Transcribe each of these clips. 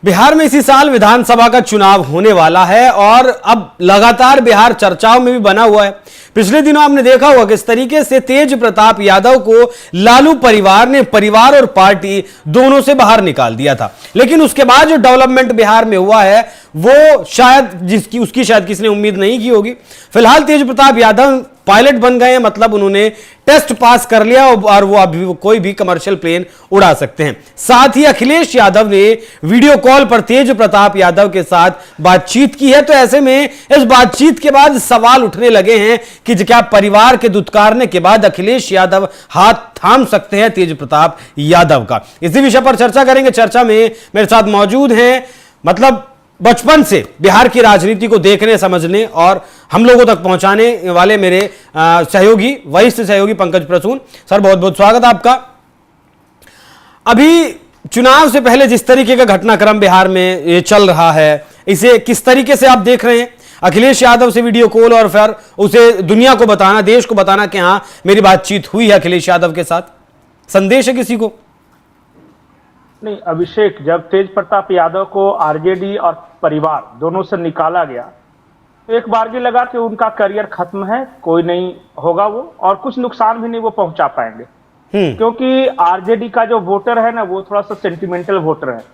बिहार में इसी साल विधानसभा का चुनाव होने वाला है और अब लगातार बिहार चर्चाओं में भी बना हुआ है। पिछले दिनों आपने देखा होगा किस तरीके से तेज प्रताप यादव को लालू परिवार ने परिवार और पार्टी दोनों से बाहर निकाल दिया था, लेकिन उसके बाद जो डेवलपमेंट बिहार में हुआ है वो शायद उसकी शायद किसी ने उम्मीद नहीं की होगी। फिलहाल तेज प्रताप यादव पायलट बन गए हैं, मतलब उन्होंने टेस्ट पास कर लिया और वो अभी कोई भी कमर्शियल प्लेन उड़ा सकते हैं। साथ ही अखिलेश यादव ने वीडियो कॉल पर तेज प्रताप यादव के साथ बातचीत की है। तो ऐसे में इस बातचीत के बाद सवाल उठने लगे हैं कि क्या परिवार के दुत्कारने के बाद अखिलेश यादव हाथ थाम सकते हैं तेज प्रताप यादव का। इसी विषय पर चर्चा करेंगे। चर्चा में मेरे साथ मौजूद हैं, मतलब बचपन से बिहार की राजनीति को देखने समझने और हम लोगों तक पहुंचाने वाले मेरे सहयोगी वरिष्ठ सहयोगी पंकज प्रसून। सर बहुत बहुत स्वागत आपका। अभी चुनाव से पहले जिस तरीके का घटनाक्रम बिहार में ये चल रहा है, इसे किस तरीके से आप देख रहे हैं? अखिलेश यादव से वीडियो कॉल और फिर उसे दुनिया को बताना, देश को बताना कि हाँ मेरी बातचीत हुई है अखिलेश यादव के साथ, संदेश है किसी को? नहीं अभिषेक, जब तेज प्रताप यादव को आरजेडी और परिवार दोनों से निकाला गया तो एक बार भी लगा कि उनका करियर खत्म है, कोई नहीं होगा वो, और कुछ नुकसान भी नहीं वो पहुंचा पाएंगे। क्योंकि आरजेडी का जो वोटर है ना, वो थोड़ा सा सेंटिमेंटल वोटर है।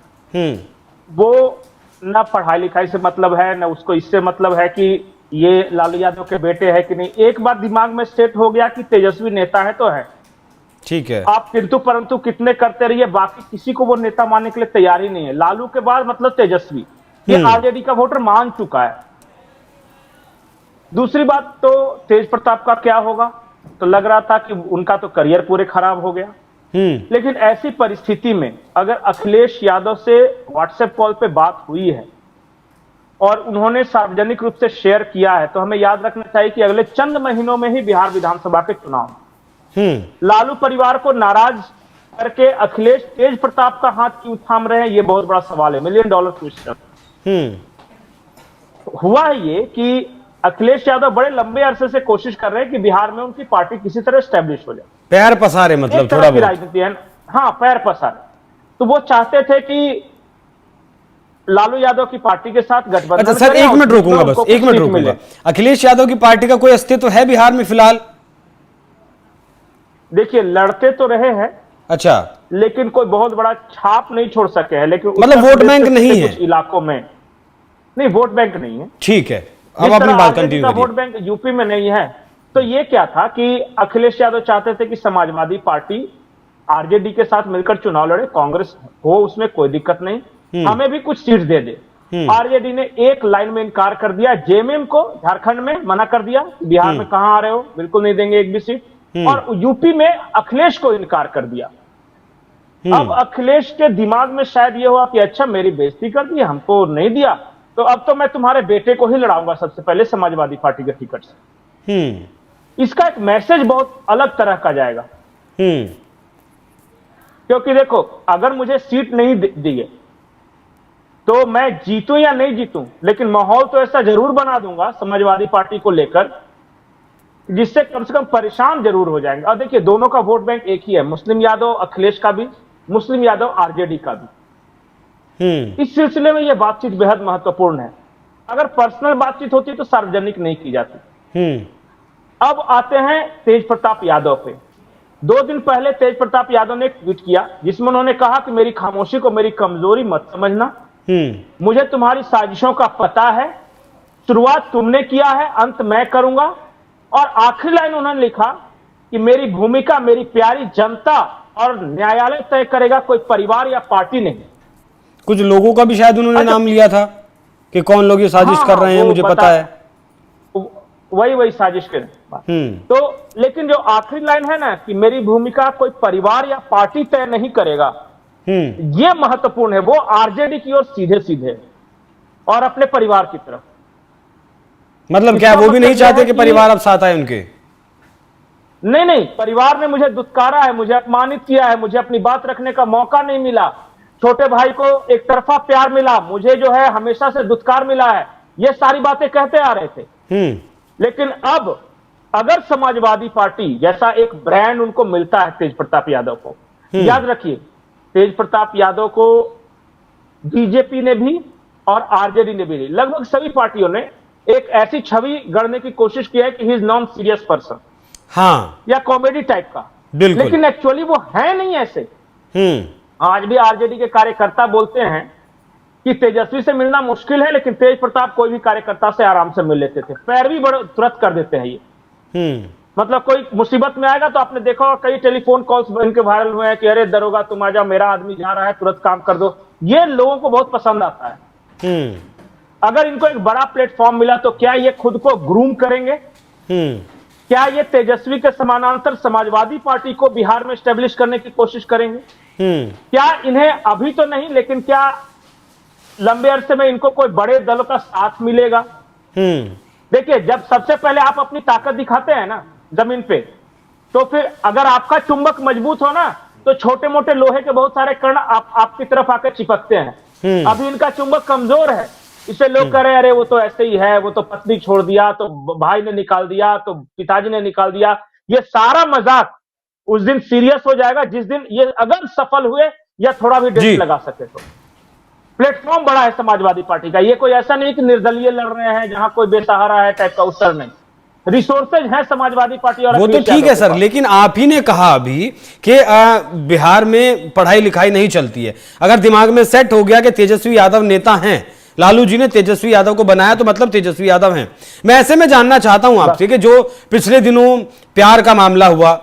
वो ना पढ़ाई लिखाई से मतलब है, ना उसको इससे मतलब है कि ये लालू यादव के बेटे है कि नहीं। एक बार दिमाग में सेट हो गया कि तेजस्वी नेता है तो है, ठीक है। आप किंतु परंतु कितने करते रहिए, बाकी किसी को वो नेता मानने के लिए तैयार ही नहीं है। लालू के बाद मतलब तेजस्वी, ये आरजेडी का वोटर मान चुका है। दूसरी बात, तो तेज प्रताप का क्या होगा, तो लग रहा था कि उनका तो करियर पूरे खराब हो गया। लेकिन ऐसी परिस्थिति में अगर अखिलेश यादव से व्हाट्सएप कॉल पे बात हुई है और उन्होंने सार्वजनिक रूप से शेयर किया है, तो हमें याद रखना चाहिए कि अगले चंद महीनों में ही बिहार विधानसभा के चुनाव। लालू परिवार को नाराज करके अखिलेश तेज प्रताप का हाथ क्यों थाम रहे हैं, ये बहुत बड़ा सवाल है, $1 मिलियन क्वेश्चन। हुआ है ये कि अखिलेश यादव बड़े लंबे अरसे से कोशिश कर रहे हैं कि बिहार में उनकी पार्टी किसी तरह स्टैब्लिश हो जाए, पैर पसारे, मतलब थोड़ा बहुत राजनीति है। हाँ, पैर पसारे। तो वो चाहते थे कि लालू यादव की पार्टी के साथ गठबंधन। अच्छा सर, एक मिनट रोकूंगा, बस एक मिनट रोकूंगा। अखिलेश यादव की पार्टी का कोई अस्तित्व है बिहार में फिलहाल? देखिए, लड़ते तो रहे हैं, अच्छा, लेकिन कोई बहुत बड़ा छाप नहीं छोड़ सके हैं। लेकिन मतलब वोट बैंक नहीं है कुछ इलाकों में, नहीं वोट बैंक नहीं है। ठीक है, अब अपनी बात कंटिन्यू करिए। वोट बैंक यूपी में नहीं है। तो ये क्या था कि अखिलेश यादव चाहते थे कि समाजवादी पार्टी आरजेडी के साथ मिलकर चुनाव लड़े, कांग्रेस हो उसमें कोई दिक्कत नहीं, हमें भी कुछ सीट दे दे। आरजेडी ने एक लाइन में इनकार कर दिया, जेएमएम को झारखंड में मना कर दिया, बिहार में कहां आ रहे हो, बिल्कुल नहीं देंगे एक भी सीट, और यूपी में अखिलेश को इनकार कर दिया। अब अखिलेश के दिमाग में शायद ये हुआ कि अच्छा मेरी बेइज्जती कर दी, हमको नहीं दिया, तो अब तो मैं तुम्हारे बेटे को ही लड़ाऊंगा सबसे पहले समाजवादी पार्टी के टिकट से। इसका एक मैसेज बहुत अलग तरह का जाएगा। क्योंकि देखो, अगर मुझे सीट नहीं दिए तो मैं जीतूं या नहीं जीतूं, लेकिन माहौल तो ऐसा जरूर बना दूंगा समाजवादी पार्टी को लेकर जिससे कम से कम परेशान जरूर हो जाएंगे। और देखिए, दोनों का वोट बैंक एक ही है, मुस्लिम यादव अखिलेश का भी, मुस्लिम यादव आरजेडी का भी। इस सिलसिले में यह बातचीत बेहद महत्वपूर्ण है। अगर पर्सनल बातचीत होती तो सार्वजनिक नहीं की जाती। अब आते हैं तेज प्रताप यादव पे। 2 दिन पहले तेज प्रताप यादव ने एक ट्वीट किया जिसमें उन्होंने कहा कि मेरी खामोशी को मेरी कमजोरी मत समझना, मुझे तुम्हारी साजिशों का पता है, शुरुआत तुमने किया है, अंत मैं करूंगा। और आखिरी लाइन उन्होंने लिखा कि मेरी भूमिका मेरी प्यारी जनता और न्यायालय तय करेगा, कोई परिवार या पार्टी नहीं। कुछ लोगों का भी शायद उन्होंने नाम लिया था कि कौन लोग ये साजिश कर रहे हैं, मुझे पता है। वही साजिश के। तो लेकिन जो आखिरी लाइन है ना कि मेरी भूमिका कोई परिवार या पार्टी तय नहीं करेगा, ये महत्वपूर्ण है। वो आरजेडी की ओर सीधे सीधे और अपने परिवार की तरफ। मतलब क्या वो भी नहीं चाहते कि परिवार अब साथ आए उनके? नहीं, परिवार ने मुझे दुत्कारा है, मुझे अपमानित किया है, मुझे अपनी बात रखने का मौका नहीं मिला, छोटे भाई को एक तरफा प्यार मिला, मुझे जो है हमेशा से दुत्कार मिला है, ये सारी बातें कहते आ रहे थे। लेकिन अब अगर समाजवादी पार्टी जैसा एक ब्रांड उनको मिलता है तेज प्रताप यादव को, याद रखिए तेज प्रताप यादव को बीजेपी ने भी और आरजेडी ने भी नहीं, लगभग सभी पार्टियों ने एक ऐसी छवि गढ़ने की कोशिश की है कि he is non serious person, हाँ या कॉमेडी टाइप का। बिल्कुल। लेकिन एक्चुअली वो है नहीं ऐसे। आज भी आरजेडी के कार्यकर्ता बोलते हैं कि तेजस्वी से मिलना मुश्किल है, लेकिन तेज प्रताप कोई भी कार्यकर्ता से आराम से मिल लेते थे, पैर भी बड़े तुरंत कर देते हैं ये। मतलब कोई मुसीबत में आएगा तो आपने देखा होगा कई टेलीफोन कॉल्स इनके वायरल हुए हैं कि अरे दरोगा तुम आ जाओ, मेरा आदमी जा रहा है, तुरंत काम कर दो। ये लोगों को बहुत पसंद आता है। अगर इनको एक बड़ा प्लेटफॉर्म मिला तो क्या ये खुद को ग्रूम करेंगे? क्या ये तेजस्वी के समानांतर समाजवादी पार्टी को बिहार में स्टेब्लिश करने की कोशिश करेंगे? क्या इन्हें अभी तो नहीं, लेकिन क्या लंबे अरसे में इनको कोई बड़े दलों का साथ मिलेगा? देखिए, जब सबसे पहले आप अपनी ताकत दिखाते हैं ना जमीन पे, तो फिर अगर आपका चुंबक मजबूत हो ना, तो छोटे मोटे लोहे के बहुत सारे कण आपकी तरफ आकर चिपकते हैं। अभी इनका चुंबक कमजोर है, इसे लोग कह रहे हैं अरे वो तो ऐसे ही है, वो तो पत्नी छोड़ दिया, तो भाई ने निकाल दिया, तो पिताजी ने निकाल दिया। ये सारा मजाक उस दिन सीरियस हो जाएगा जिस दिन ये अगर सफल हुए या थोड़ा भी डेट लगा सके तो। प्लेटफॉर्म बड़ा है समाजवादी पार्टी का, ये कोई ऐसा नहीं कि निर्दलीय लड़ रहे हैं जहां कोई बेसहारा है टाइप का उत्तर नहीं। रिसोर्सेज है समाजवादी पार्टी और वो तो ठीक है सर, लेकिन आप ही ने कहा अभी कि बिहार में पढ़ाई लिखाई नहीं चलती है। अगर दिमाग में सेट हो गया कि तेजस्वी यादव नेता हैं, लालू जी ने तेजस्वी यादव को बनाया तो मतलब तेजस्वी यादव हैं। मैं ऐसे में जानना चाहता हूं आपसे कि जो पिछले दिनों प्यार का मामला हुआ,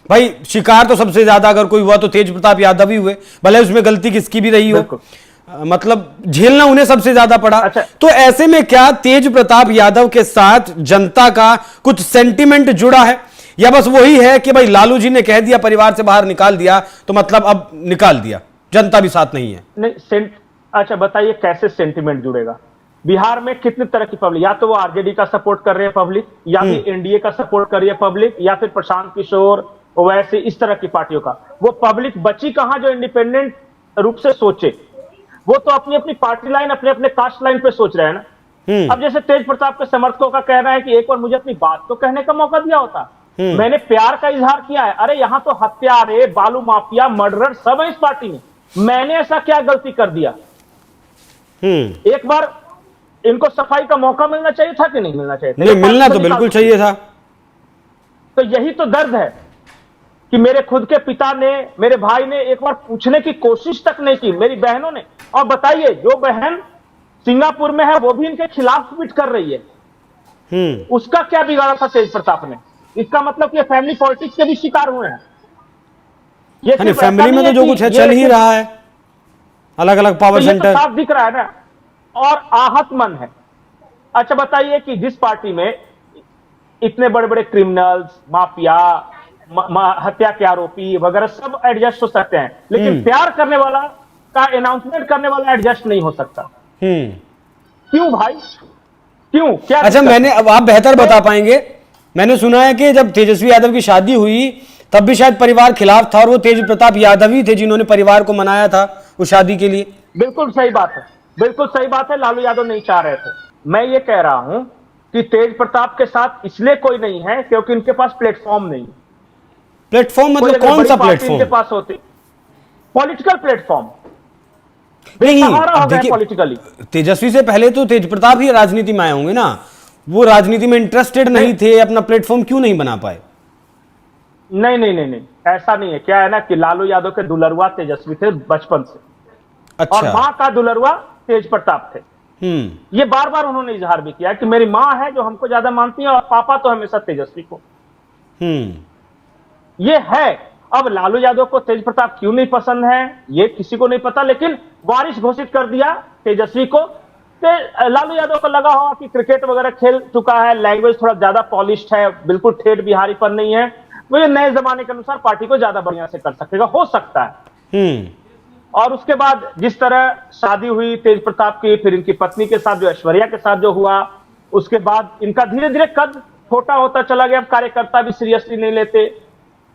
भाई शिकार तो सबसे ज्यादा अगर कोई हुआ तो तेज प्रताप यादव ही हुए, भले उसमें गलती किसकी भी रही हो, मतलब झेलना उन्हें सबसे ज्यादा पड़ा। अच्छा। तो ऐसे में क्या तेज प्रताप यादव के साथ जनता का कुछ सेंटिमेंट जुड़ा है, या बस वही है कि भाई लालू जी ने कह दिया, परिवार से बाहर निकाल दिया, तो मतलब अब निकाल दिया, जनता भी साथ नहीं है? नहीं, अच्छा बताइए कैसे सेंटिमेंट जुड़ेगा? बिहार में कितनी तरह की पब्लिक, या तो वो आरजेडी का सपोर्ट कर रहे हैं पब्लिक, या फिर एनडीए का सपोर्ट कर रही है पब्लिक, या फिर प्रशांत किशोर, वैसे इस तरह की पार्टियों का। वो पब्लिक बची कहां जो इंडिपेंडेंट रूप से सोचे? वो तो अपनी अपनी पार्टी लाइन, अपने अपने कास्ट लाइन पे सोच रहे हैं ना। अब जैसे तेज प्रताप के समर्थकों का कहना है कि एक बार मुझे अपनी बात तो कहने का मौका दिया होता, मैंने प्यार का इजहार किया है। अरे यहां तो हत्यारे, बालू माफिया, मर्डरर सब है इस पार्टी में, मैंने ऐसा क्या गलती कर दिया? एक बार इनको सफाई का मौका मिलना चाहिए था कि नहीं मिलना चाहिए था? नहीं, मिलना तो बिल्कुल चाहिए था। तो यही तो दर्द है कि मेरे खुद के पिता ने, मेरे भाई ने एक बार पूछने की कोशिश तक नहीं की, मेरी बहनों ने। और बताइए, जो बहन सिंगापुर में है वो भी इनके खिलाफ ट्वीट कर रही है। उसका क्या बिगाड़ा था तेज प्रताप ने? इसका मतलब कि फैमिली पॉलिटिक्स के भी शिकार हुए हैं। ये फैमिली में तो जो कुछ है चल ही रहा है, अलग अलग पावर सेंटर, साफ दिख रहा है ना, और आहत मन है। अच्छा बताइए कि जिस पार्टी में इतने बड़े बड़े क्रिमिनल्स, माफिया, हत्या के आरोपी वगैरह सब एडजस्ट हो सकते हैं, लेकिन प्यार करने वाला का अनाउंसमेंट करने वाला एडजस्ट नहीं हो सकता। क्यों भाई, क्यों? क्या? अच्छा, मैंने, अब आप बेहतर बता पाएंगे, मैंने सुना है कि जब तेजस्वी यादव की शादी हुई तब भी शायद परिवार खिलाफ था, और वो तेज प्रताप यादव ही थे जिन्होंने परिवार को मनाया था उस शादी के लिए। बिल्कुल सही बात है, बिल्कुल सही बात है। लालू यादव नहीं चाह रहे थे। मैं ये कह रहा हूं कि तेज प्रताप के साथ इसलिए कोई नहीं है क्योंकि इनके पास प्लेटफॉर्म नहीं। प्लेटफॉर्म मतलब कौन सा प्लेटफॉर्म? इनके पास होती पॉलिटिकल प्लेटफॉर्म नहीं। अब देखिए, तेजस्वी से पहले तो तेज प्रताप ही राजनीति में आए होंगे ना, वो राजनीति में इंटरेस्टेड नहीं थे, अपना प्लेटफॉर्म क्यों नहीं बना पाए? नहीं नहीं नहीं नहीं, ऐसा नहीं है। क्या है ना कि लालू यादव के दुलरुआ तेजस्वी थे बचपन से। अच्छा। और मां का दुलरुआ तेज प्रताप थे। ये बार बार उन्होंने इजहार भी किया कि मेरी मां है जो हमको ज्यादा मानती है, और पापा तो हमेशा तेजस्वी को। ये है। अब लालू यादव को तेज प्रताप क्यों नहीं पसंद है ये किसी को नहीं पता, लेकिन वारिस घोषित कर दिया तेजस्वी को। लालू यादव को लगा होगा कि क्रिकेट वगैरह खेल चुका है, लैंग्वेज थोड़ा ज्यादा पॉलिश्ड है, बिल्कुल ठेठ बिहारी पर नहीं है, तो ये नए जमाने के अनुसार पार्टी को ज्यादा बढ़िया से कर सकेगा, हो सकता है। और उसके बाद जिस तरह शादी हुई तेज प्रताप की, फिर इनकी पत्नी के साथ जो ऐश्वर्या के साथ जो हुआ, उसके बाद इनका धीरे धीरे कद छोटा होता चला गया। अब कार्यकर्ता भी सीरियसली नहीं लेते,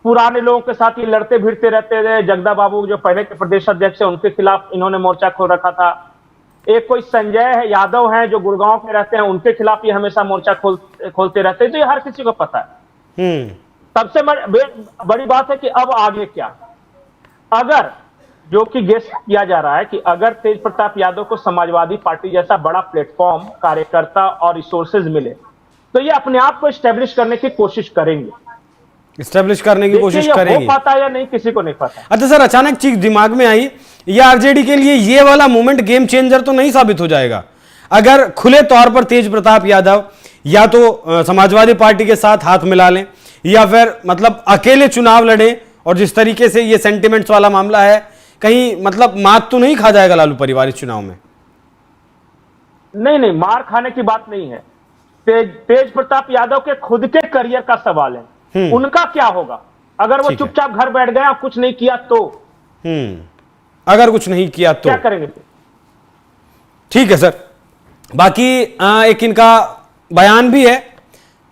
पुराने लोगों के साथ ये लड़ते भिड़ते रहते थे। जगदा बाबू जो पहले के प्रदेश अध्यक्ष है, उनके खिलाफ इन्होंने मोर्चा खोल रखा था। एक कोई संजय है यादव हैं जो गुड़गांव के रहते हैं, उनके खिलाफ ये हमेशा मोर्चा खोलते रहते हैं। तो ये हर किसी को पता है। सबसे बड़ी बात है कि अब आगे क्या? अगर जो कि गेस किया जा रहा है कि अगर तेज प्रताप यादव को समाजवादी पार्टी जैसा बड़ा प्लेटफॉर्म, कार्यकर्ता और रिसोर्सेज मिले तो ये अपने आप को स्टैब्लिश करने की कोशिश करेंगे। इस्टेब्लिश करने की कोशिश करेंगे। हो पाता है या नहीं किसी को नहीं पता। अच्छा सर, अचानक चीज दिमाग में आई, ये आरजेडी के लिए ये वाला मूवमेंट गेम चेंजर तो नहीं साबित हो जाएगा अगर खुले तौर पर तेज प्रताप यादव या तो समाजवादी पार्टी के साथ हाथ मिला लें या फिर मतलब अकेले चुनाव लड़ें, और जिस तरीके से ये सेंटिमेंट्स वाला मामला है, कहीं मतलब मात तो नहीं खा जाएगा लालू परिवार इस चुनाव में? नहीं, मार खाने की बात नहीं है। तेज प्रताप यादव के खुद के करियर का सवाल है, उनका क्या होगा अगर वो चुपचाप घर बैठ गए और कुछ नहीं किया तो? अगर कुछ नहीं किया तो क्या करेंगे? ठीक है सर। बाकी एक इनका बयान भी है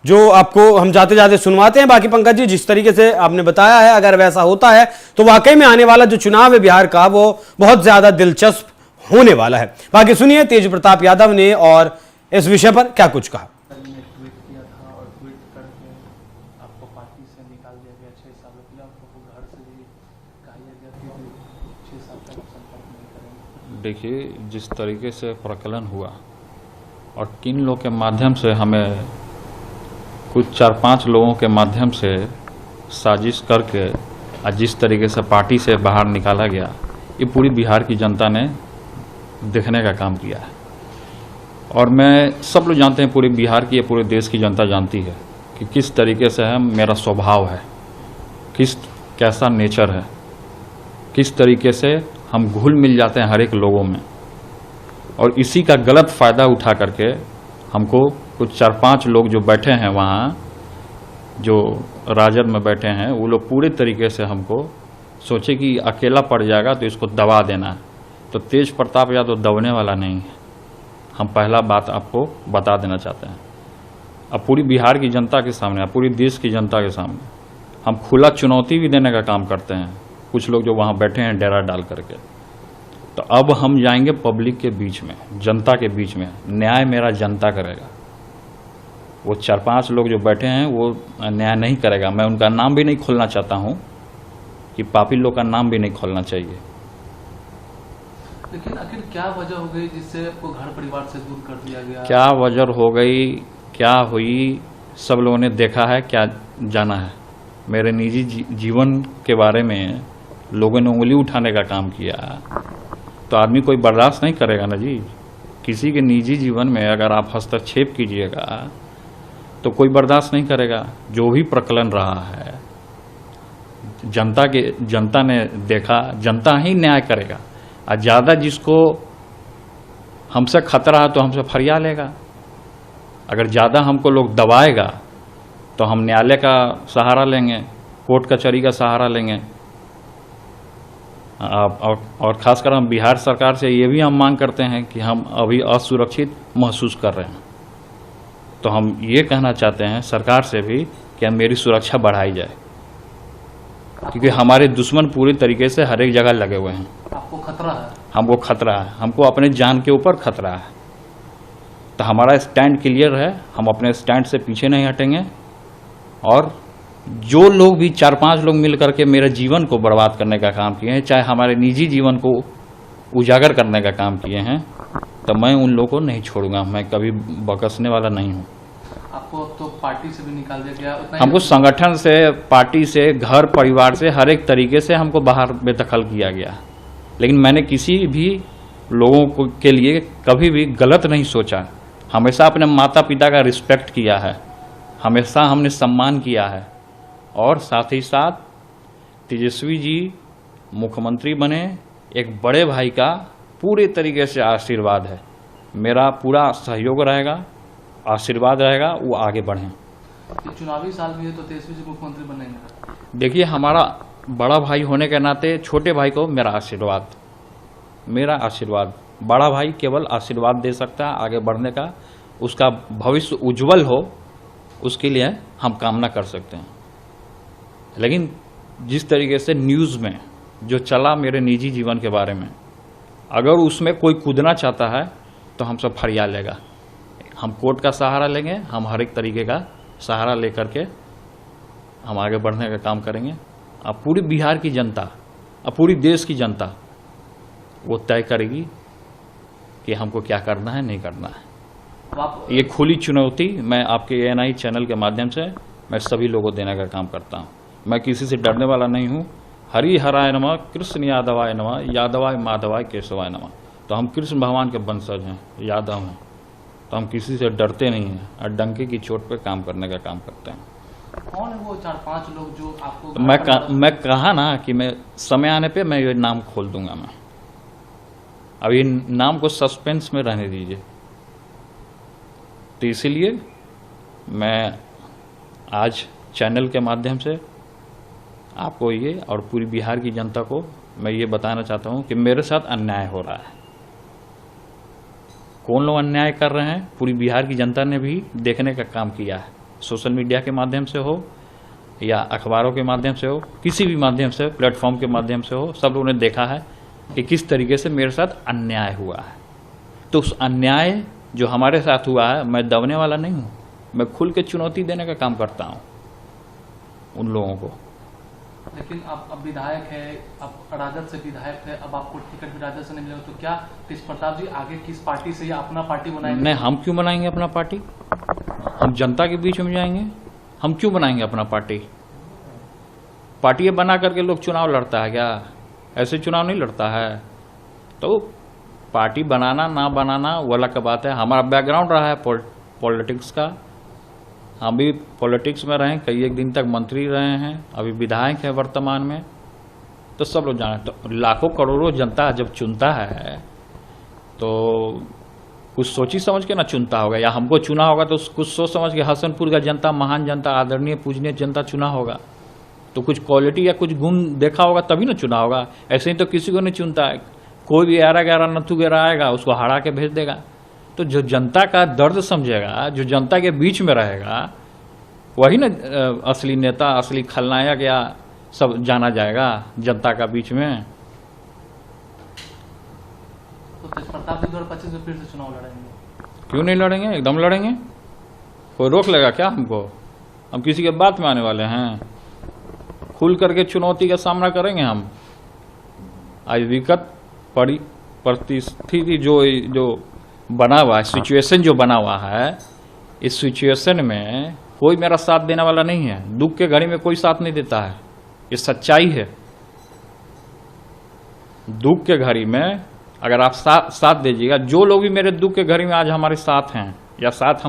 जो आपको हम जाते जाते सुनवाते हैं। बाकी पंकज जी, जिस तरीके से आपने बताया है, अगर वैसा होता है तो वाकई में आने वाला जो चुनाव है बिहार का, वो बहुत ज्यादा दिलचस्प होने वाला है। बाकी सुनिए तेज प्रताप यादव ने और इस विषय पर क्या कुछ कहा। ट्वीट किया था और ट्वीट करके आपको पार्टी से निकाल दिया गया 6 सालों के लिए। आपको घर से भी कहा गया कि 6 साल तक संपर्क नहीं करेंगे। देखिए, जिस तरीके से प्रकलन हुआ और किन लोग के माध्यम से, हमें कुछ 4-5 लोगों के माध्यम से साजिश करके जिस तरीके से पार्टी से बाहर निकाला गया, ये पूरी बिहार की जनता ने देखने का काम किया है। और मैं, सब लोग जानते हैं, पूरे बिहार की, पूरे देश की जनता जानती है कि किस तरीके से है मेरा स्वभाव है, कैसा नेचर है, किस तरीके से हम घुल मिल जाते हैं हर एक लोगों में। और इसी का गलत फ़ायदा उठा करके हमको कुछ 4-5 लोग जो बैठे हैं वहाँ, जो राजद में बैठे हैं, वो लोग पूरे तरीके से हमको सोचे कि अकेला पड़ जाएगा तो इसको दबा देना है। तो तेज प्रताप यादव दबने वाला नहीं है, हम पहला बात आपको बता देना चाहते हैं। अब पूरी बिहार की जनता के सामने, अब पूरी देश की जनता के सामने हम खुला चुनौती भी देने का काम करते हैं, कुछ लोग जो वहाँ बैठे हैं डेरा डाल करके। तो अब हम जाएंगे पब्लिक के बीच में, जनता के बीच में। न्याय मेरा जनता करेगा। वो 4-5 लोग जो बैठे हैं वो न्याय नहीं करेगा। मैं उनका नाम भी नहीं खोलना चाहता हूँ कि पापी लोग का नाम भी नहीं खोलना चाहिए। लेकिन आखिर क्या वजह हो गई जिससे आपको घर परिवार से दूर कर दिया गया? क्या वजह हो गई, क्या हुई, सब लोगों ने देखा है, क्या जाना है। मेरे निजी जीवन के बारे में लोगों ने उंगली उठाने का काम किया तो आदमी कोई बर्दाश्त नहीं करेगा ना जी। किसी के निजी जीवन में अगर आप हस्तक्षेप कीजिएगा तो कोई बर्दाश्त नहीं करेगा। जो भी प्रकलन रहा है, जनता ने देखा, जनता ही न्याय करेगा। और ज़्यादा जिसको हमसे खतरा है तो हमसे फरिया लेगा। अगर ज़्यादा हमको लोग दबाएगा तो हम न्यायालय का सहारा लेंगे, कोर्ट कचहरी का सहारा लेंगे। और खासकर हम बिहार सरकार से ये भी हम मांग करते हैं कि हम अभी असुरक्षित महसूस कर रहे हैं, तो हम ये कहना चाहते हैं सरकार से भी कि मेरी सुरक्षा बढ़ाई जाए, क्योंकि हमारे दुश्मन पूरी तरीके से हर एक जगह लगे हुए हैं। आपको खतरा है? हमको खतरा है, हमको अपने जान के ऊपर खतरा है। तो हमारा स्टैंड क्लियर है, हम अपने स्टैंड से पीछे नहीं हटेंगे। और जो लोग भी 4-5 लोग मिल करके मेरे जीवन को बर्बाद करने का काम किए हैं, चाहे हमारे निजी जीवन को उजागर करने का काम किए हैं, तो मैं उन लोगों को नहीं छोड़ूंगा। मैं कभी बकसने वाला नहीं हूँ। आपको तो पार्टी से भी निकाल दिया गया? हमको संगठन से, पार्टी से, घर परिवार से, हर एक तरीके से हमको बाहर बेदखल किया गया। लेकिन मैंने किसी भी लोगों के लिए कभी भी गलत नहीं सोचा। हमेशा अपने माता पिता का रिस्पेक्ट किया है, हमेशा हमने सम्मान किया है। और साथ ही साथ तेजस्वी जी मुख्यमंत्री बने, एक बड़े भाई का पूरे तरीके से आशीर्वाद है। मेरा पूरा सहयोग रहेगा, आशीर्वाद रहेगा, वो आगे बढ़ें। चुनावी साल भी है तो तेजस्वी जी मुख्यमंत्री बनेंगे? देखिए, हमारा बड़ा भाई होने के नाते छोटे भाई को मेरा आशीर्वाद, बड़ा भाई केवल आशीर्वाद दे सकता है आगे बढ़ने का, उसका भविष्य उज्जवल हो, उसके लिए हम कामना कर सकते हैं। लेकिन जिस तरीके से न्यूज़ में जो चला मेरे निजी जीवन के बारे में, अगर उसमें कोई कूदना चाहता है तो हम सब फरिया लेगा। हम कोर्ट का सहारा लेंगे, हम हर एक तरीके का सहारा लेकर के हम आगे बढ़ने का काम करेंगे। अब पूरी बिहार की जनता, अब पूरी देश की जनता वो तय करेगी कि हमको क्या करना है नहीं करना है। अब आप ये खुली चुनौती मैं आपके ANI चैनल के माध्यम से मैं सभी लोगों को देने का काम करता हूँ। मैं किसी से डरने वाला नहीं हूँ। हरि हराय नमः, कृष्ण यादवाय नमः, यादवाय माधवाय केशवाय नमः। तो हम कृष्ण भगवान के वंशज हैं, यादव हैं, तो हम किसी से डरते नहीं हैं और डंके की चोट पे काम करने का काम करते हैं। कौन है वो 4-5 लोग जो आपको तो मैं कहा ना कि मैं समय आने पे मैं ये नाम खोल दूंगा। मैं अभी नाम को सस्पेंस में रहने दीजिए। तो इसीलिए मैं आज चैनल के माध्यम से आपको ये और पूरी बिहार की जनता को मैं ये बताना चाहता हूँ कि मेरे साथ अन्याय हो रहा है। कौन लोग अन्याय कर रहे हैं पूरी बिहार की जनता ने भी देखने का काम किया है। सोशल मीडिया के माध्यम से हो या अखबारों के माध्यम से हो, किसी भी माध्यम से, प्लेटफॉर्म के माध्यम से हो, सब लोगों ने देखा है कि किस तरीके से मेरे साथ अन्याय हुआ है। तो उस अन्याय जो हमारे साथ हुआ है, मैं दबने वाला नहीं हूँ। मैं खुल के चुनौती देने का काम करता हूँ उन लोगों को। लेकिन आप अब विधायक है, अब राजद से विधायक है, अब आपको टिकट भी राजद से नहीं मिलेगा, तो क्या तेज प्रताप जी आगे किस पार्टी से या अपना पार्टी बनाएंगे? नहीं, हम क्यों बनाएंगे अपना पार्टी? हम जनता के बीच में जाएंगे। हम क्यों बनाएंगे अपना पार्टी? पार्टी बना करके लोग चुनाव लड़ता है क्या? ऐसे चुनाव नहीं लड़ता है। तो पार्टी बनाना ना बनाना वो अलग का बात है। हमारा बैकग्राउंड रहा है पॉलिटिक्स का। हम भी पॉलिटिक्स में रहे, कई एक दिन तक मंत्री रहे हैं, अभी विधायक हैं वर्तमान में। तो सब लोग जाने, तो लाखों करोड़ों जनता जब चुनता है तो कुछ सोची समझ के ना चुनता होगा, या हमको चुना होगा तो कुछ सोच समझ के। हसनपुर का जनता महान जनता, आदरणीय पूजनीय जनता चुना होगा, तो कुछ क्वालिटी या कुछ गुण देखा होगा तभी ना चुना होगा। ऐसे ही तो किसी को नहीं चुनता है। कोई भी 11-11 नथु गेरा आएगा, उसको हरा के भेज देगा। तो जो जनता का दर्द समझेगा, जो जनता के बीच में रहेगा, वही ना असली नेता, असली खलनायक या सब जाना जाएगा जनता का बीच में। तो तेज प्रताप जी 2025 में फिर से चुनाव लड़ेंगे? क्यों नहीं लड़ेंगे? एकदम लड़ेंगे। कोई रोक लेगा क्या हमको? हम किसी के बात में आने वाले हैं? खुल करके चुनौती का सामना करेंगे हम। आज विकट परिस्थिति जो बना हुआ है, सिचुएशन जो बना हुआ है, इस सिचुएशन में कोई मेरा साथ देने वाला नहीं है। दुख के घड़ी में कोई साथ नहीं देता है, ये सच्चाई है। दुख के घड़ी में अगर आप साथ दीजिएगा, जो लोग भी मेरे दुख के घड़ी में आज हमारे साथ हैं या साथ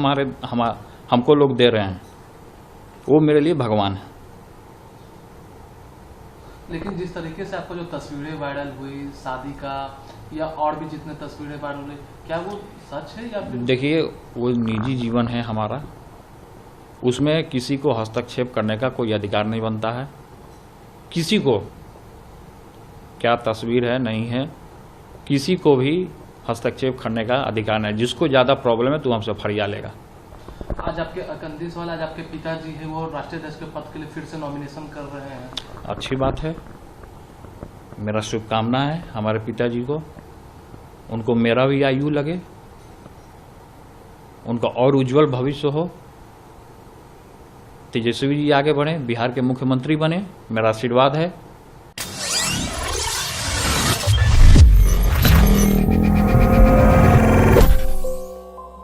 हमको लोग दे रहे हैं, वो मेरे लिए भगवान है। लेकिन जिस तरीके से आपको जो तस्वीरें वायरल हुई शादी का या और भी जितने तस्वीरें वायरल हुई, क्या वो सच है या फिर? देखिए, वो निजी जीवन है हमारा, उसमें किसी को हस्तक्षेप करने का कोई अधिकार नहीं बनता है। किसी को क्या तस्वीर है नहीं है, किसी को भी हस्तक्षेप करने का अधिकार नहीं। जिसको ज़्यादा प्रॉब्लम है तो हमसे फरिया लेगा। आज आपके कंदी सवाल, आज आपके पिताजी है वो राष्ट्रीय अध्यक्ष के पद के लिए फिर से नॉमिनेशन कर रहे हैं। अच्छी बात है, मेरा शुभकामना है हमारे पिताजी को। उनको मेरा भी आयु लगे, उनका और उज्जवल भविष्य हो, तेजस्वी जी आगे बढ़े, बिहार के मुख्यमंत्री बने, मेरा आशीर्वाद है।